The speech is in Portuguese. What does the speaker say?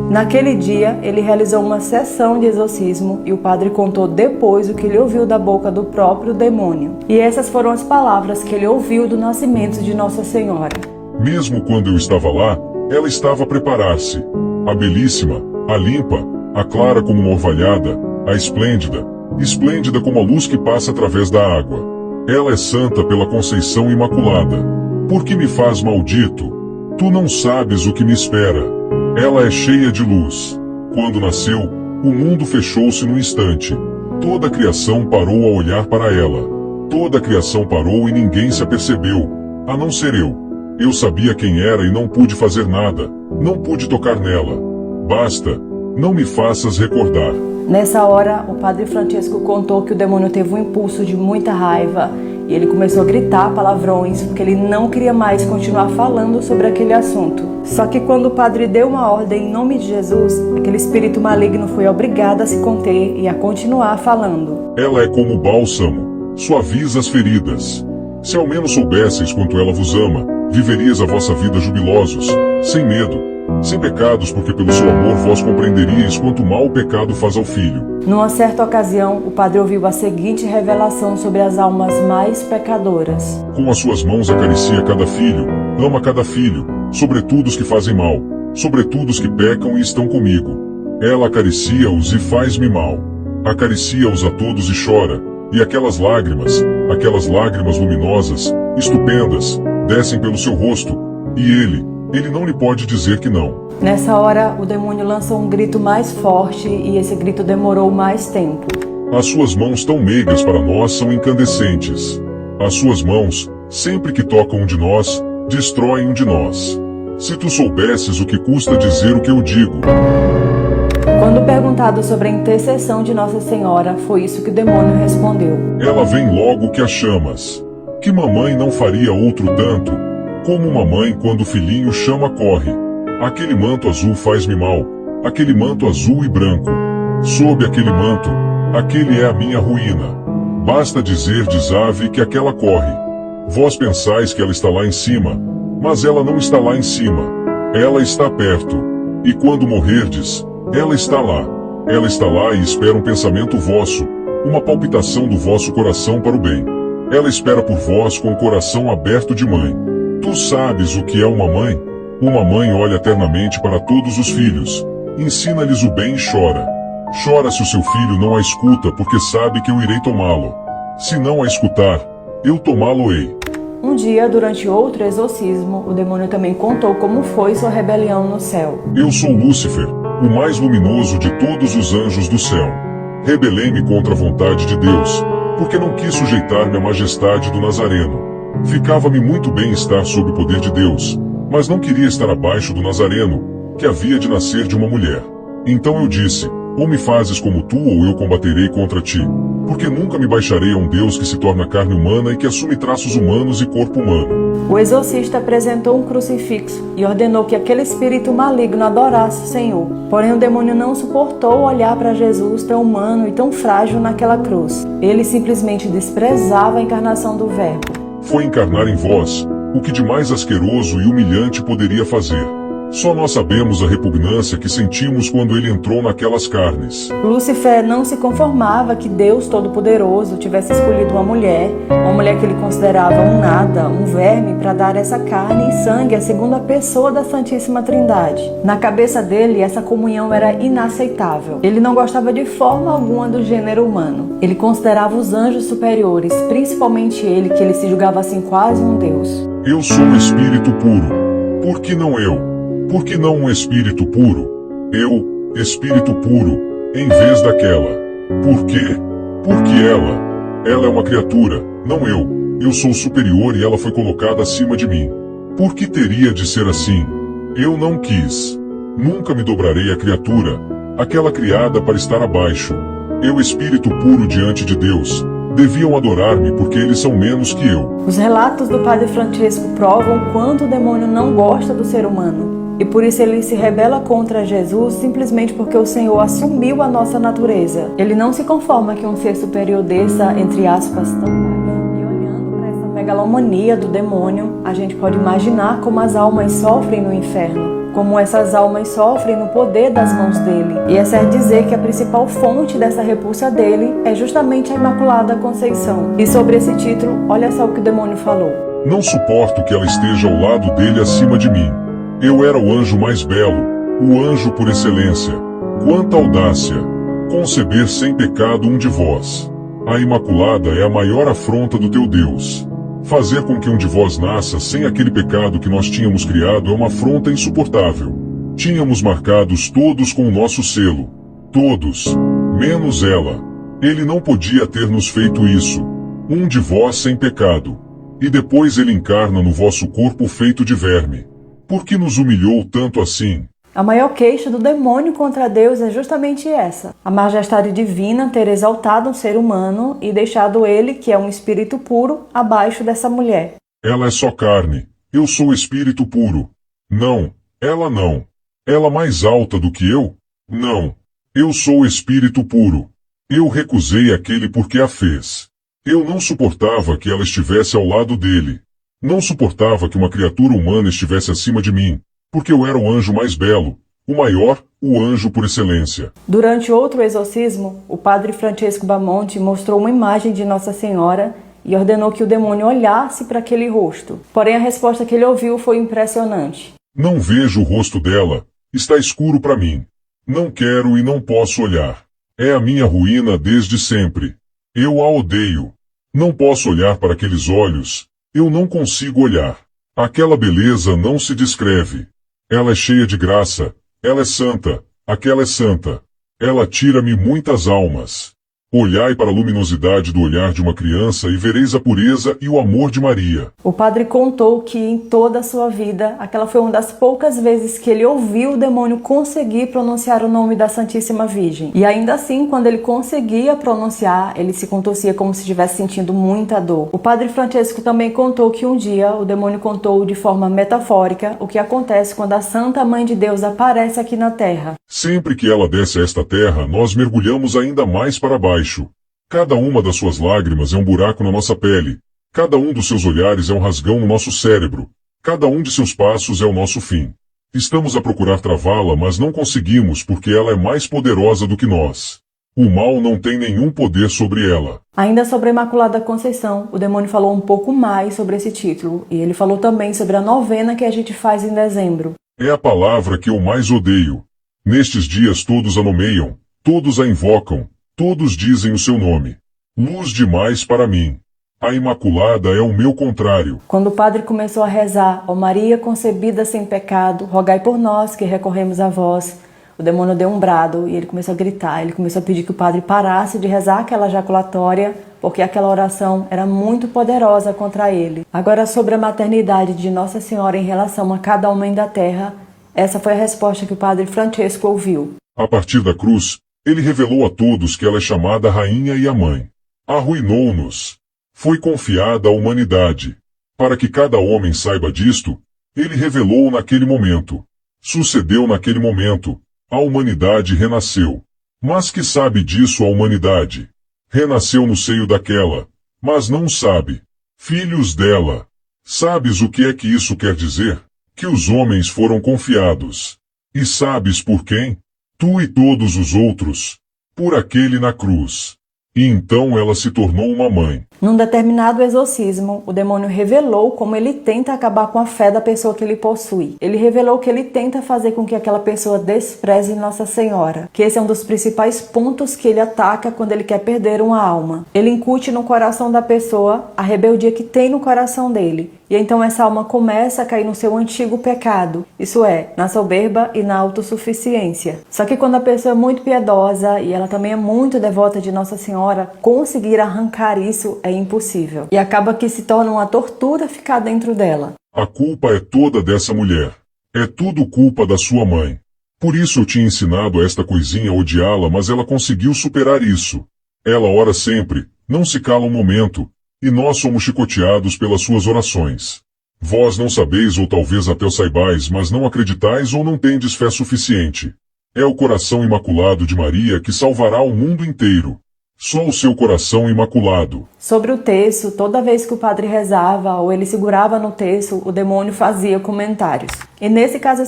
Naquele dia, ele realizou uma sessão de exorcismo e o padre contou depois o que ele ouviu da boca do próprio demônio. E essas foram as palavras que ele ouviu do nascimento de Nossa Senhora. Mesmo quando eu estava lá, ela estava a preparar-se. A belíssima, a limpa, a clara como uma orvalhada, a esplêndida, esplêndida como a luz que passa através da água. Ela é santa pela Conceição Imaculada. Por que me faz maldito? Tu não sabes o que me espera. Ela é cheia de luz. Quando nasceu, o mundo fechou-se num instante. Toda a criação parou a olhar para ela. Toda a criação parou e ninguém se apercebeu, a não ser eu. Eu sabia quem era e não pude fazer nada. Não pude tocar nela. Basta, não me faças recordar. Nessa hora, o padre Francesco contou que o demônio teve um impulso de muita raiva e ele começou a gritar palavrões porque ele não queria mais continuar falando sobre aquele assunto. Só que quando o padre deu uma ordem em nome de Jesus, aquele espírito maligno foi obrigado a se conter e a continuar falando. Ela é como bálsamo, suaviza as feridas. Se ao menos soubesseis quanto ela vos ama, viverias a vossa vida jubilosos, sem medo, sem pecados, porque pelo seu amor vós compreenderíeis quanto mal o pecado faz ao filho. Numa certa ocasião, o padre ouviu a seguinte revelação sobre as almas mais pecadoras. Com as suas mãos acaricia cada filho, ama cada filho, sobretudo os que fazem mal, sobretudo os que pecam e estão comigo. Ela acaricia-os e faz-me mal. Acaricia-os a todos e chora, e aquelas lágrimas luminosas, estupendas, descem pelo seu rosto, e ele não lhe pode dizer que não. Nessa hora, o demônio lançou um grito mais forte e esse grito demorou mais tempo. As suas mãos tão meigas para nós são incandescentes. As suas mãos, sempre que tocam um de nós, destroem um de nós. Se tu soubesses o que custa dizer o que eu digo. Quando perguntado sobre a intercessão de Nossa Senhora, foi isso que o demônio respondeu. Ela vem logo que a chamas. Que mamãe não faria outro tanto? Como uma mãe quando o filhinho chama corre. Aquele manto azul faz-me mal. Aquele manto azul e branco. Sob aquele manto, aquele é a minha ruína. Basta dizer, diz ave, que aquela corre. Vós pensais que ela está lá em cima, mas ela não está lá em cima. Ela está perto. E quando morrerdes, ela está lá. Ela está lá e espera um pensamento vosso, uma palpitação do vosso coração para o bem. Ela espera por vós com o coração aberto de mãe. Tu sabes o que é uma mãe? Uma mãe olha eternamente para todos os filhos, ensina-lhes o bem e chora. Chora se o seu filho não a escuta, porque sabe que eu irei tomá-lo. Se não a escutar, eu tomá-lo-ei. Um dia, durante outro exorcismo, o demônio também contou como foi sua rebelião no céu. Eu sou Lúcifer, o mais luminoso de todos os anjos do céu. Rebelei-me contra a vontade de Deus, porque não quis sujeitar-me à majestade do Nazareno. Ficava-me muito bem estar sob o poder de Deus, mas não queria estar abaixo do Nazareno, que havia de nascer de uma mulher. Então eu disse, ou me fazes como tu ou eu combaterei contra ti, porque nunca me baixarei a um Deus que se torna carne humana e que assume traços humanos e corpo humano. O exorcista apresentou um crucifixo e ordenou que aquele espírito maligno adorasse o Senhor. Porém o demônio não suportou olhar para Jesus tão humano e tão frágil naquela cruz. Ele simplesmente desprezava a encarnação do Verbo. Foi encarnar em vós o que de mais asqueroso e humilhante poderia fazer. Só nós sabemos a repugnância que sentimos quando ele entrou naquelas carnes. Lúcifer não se conformava que Deus Todo-Poderoso tivesse escolhido uma mulher que ele considerava um nada, um verme, para dar essa carne e sangue à segunda pessoa da Santíssima Trindade. Na cabeça dele, essa comunhão era inaceitável. Ele não gostava de forma alguma do gênero humano. Ele considerava os anjos superiores, principalmente ele, que ele se julgava assim quase um Deus. Eu sou um espírito puro. Por que não eu? Por que não um espírito puro? Eu, espírito puro, em vez daquela. Por quê? Porque ela é uma criatura, não eu. Eu sou superior e ela foi colocada acima de mim. Por que teria de ser assim? Eu não quis. Nunca me dobrarei à criatura, aquela criada para estar abaixo. Eu, espírito puro diante de Deus, deviam adorar-me porque eles são menos que eu. Os relatos do padre Francesco provam quanto o demônio não gosta do ser humano. E por isso ele se rebela contra Jesus simplesmente porque o Senhor assumiu a nossa natureza. Ele não se conforma que um ser superior desça, entre aspas, tão baixo. E olhando para essa megalomania do demônio, a gente pode imaginar como as almas sofrem no inferno. como essas almas sofrem no poder das mãos dele. E essa é dizer que a principal fonte dessa repulsa dele é justamente a Imaculada Conceição. E sobre esse título, olha só o que o demônio falou. Não suporto que ela esteja ao lado dele acima de mim. Eu era o anjo mais belo, o anjo por excelência. Quanta audácia! Conceber sem pecado um de vós. A Imaculada é a maior afronta do teu Deus. Fazer com que um de vós nasça sem aquele pecado que nós tínhamos criado é uma afronta insuportável. Tínhamos marcados todos com o nosso selo. Todos. Menos ela. Ele não podia ter nos feito isso. Um de vós sem pecado. E depois ele encarna no vosso corpo feito de verme. Por que nos humilhou tanto assim? A maior queixa do demônio contra Deus é justamente essa: a majestade divina ter exaltado um ser humano e deixado ele, que é um espírito puro, abaixo dessa mulher. Ela é só carne, eu sou espírito puro. Não, ela não. Ela mais alta do que eu? Não, eu sou espírito puro. Eu recusei aquele porque a fez. Eu não suportava que ela estivesse ao lado dele. Não suportava que uma criatura humana estivesse acima de mim. Porque eu era o anjo mais belo, o maior, o anjo por excelência. Durante outro exorcismo, o padre Francesco Bamonte mostrou uma imagem de Nossa Senhora e ordenou que o demônio olhasse para aquele rosto. Porém, a resposta que ele ouviu foi impressionante. Não vejo o rosto dela, está escuro para mim. Não quero e não posso olhar. É a minha ruína desde sempre. Eu a odeio. Não posso olhar para aqueles olhos, eu não consigo olhar. Aquela beleza não se descreve. Ela é cheia de graça, ela é santa, aquela é santa. Ela tira-me muitas almas. Olhai para a luminosidade do olhar de uma criança e vereis a pureza e o amor de Maria. O padre contou que em toda a sua vida, aquela foi uma das poucas vezes que ele ouviu o demônio conseguir pronunciar o nome da Santíssima Virgem. E ainda assim, quando ele conseguia pronunciar, ele se contorcia como se estivesse sentindo muita dor. O padre Francesco também contou que um dia o demônio contou de forma metafórica o que acontece quando a Santa Mãe de Deus aparece aqui na Terra. Sempre que ela desce a esta terra, nós mergulhamos ainda mais para baixo. Cada uma das suas lágrimas é um buraco na nossa pele. Cada um dos seus olhares é um rasgão no nosso cérebro. Cada um de seus passos é o nosso fim. Estamos a procurar travá-la, mas não conseguimos porque ela é mais poderosa do que nós. O mal não tem nenhum poder sobre ela. Ainda sobre a Imaculada Conceição, o demônio falou um pouco mais sobre esse título. E ele falou também sobre a novena que a gente faz em dezembro. É a palavra que eu mais odeio. Nestes dias todos a nomeiam, todos a invocam, todos dizem o seu nome. Luz demais para mim. A Imaculada é o meu contrário. Quando o padre começou a rezar, ó Maria concebida sem pecado, rogai por nós que recorremos a vós, o demônio deu um brado e ele começou a gritar. Ele começou a pedir que o padre parasse de rezar aquela jaculatória, porque aquela oração era muito poderosa contra ele. Agora, sobre a maternidade de Nossa Senhora em relação a cada homem da terra, essa foi a resposta que o padre Francesco ouviu. A partir da cruz, ele revelou a todos que ela é chamada a Rainha e a Mãe. Arruinou-nos. Foi confiada à humanidade. Para que cada homem saiba disto, ele revelou naquele momento. Sucedeu naquele momento. A humanidade renasceu. Mas que sabe disso a humanidade? Renasceu no seio daquela, mas não sabe. Filhos dela. Sabes o que é que isso quer dizer? Que os homens foram confiados. E sabes por quem? Tu e todos os outros. Por aquele na cruz. E então ela se tornou uma mãe. Num determinado exorcismo, o demônio revelou como ele tenta acabar com a fé da pessoa que ele possui. Ele revelou que ele tenta fazer com que aquela pessoa despreze Nossa Senhora, que esse é um dos principais pontos que ele ataca quando ele quer perder uma alma. Ele incute no coração da pessoa a rebeldia que tem no coração dele. E então essa alma começa a cair no seu antigo pecado, isso é, na soberba e na autossuficiência. Só que quando a pessoa é muito piedosa e ela também é muito devota de Nossa Senhora, conseguir arrancar isso é impossível. E acaba que se torna uma tortura ficar dentro dela. A culpa é toda dessa mulher. É tudo culpa da sua mãe. Por isso eu tinha ensinado a esta coisinha a odiá-la, mas ela conseguiu superar isso. Ela ora sempre, não se cala um momento, e nós somos chicoteados pelas suas orações. Vós não sabeis ou talvez até o saibais, mas não acreditais ou não tendes fé suficiente. É o coração imaculado de Maria que salvará o mundo inteiro. Só o seu coração imaculado. Sobre o terço, toda vez que o padre rezava ou ele segurava no terço, o demônio fazia comentários. E nesse caso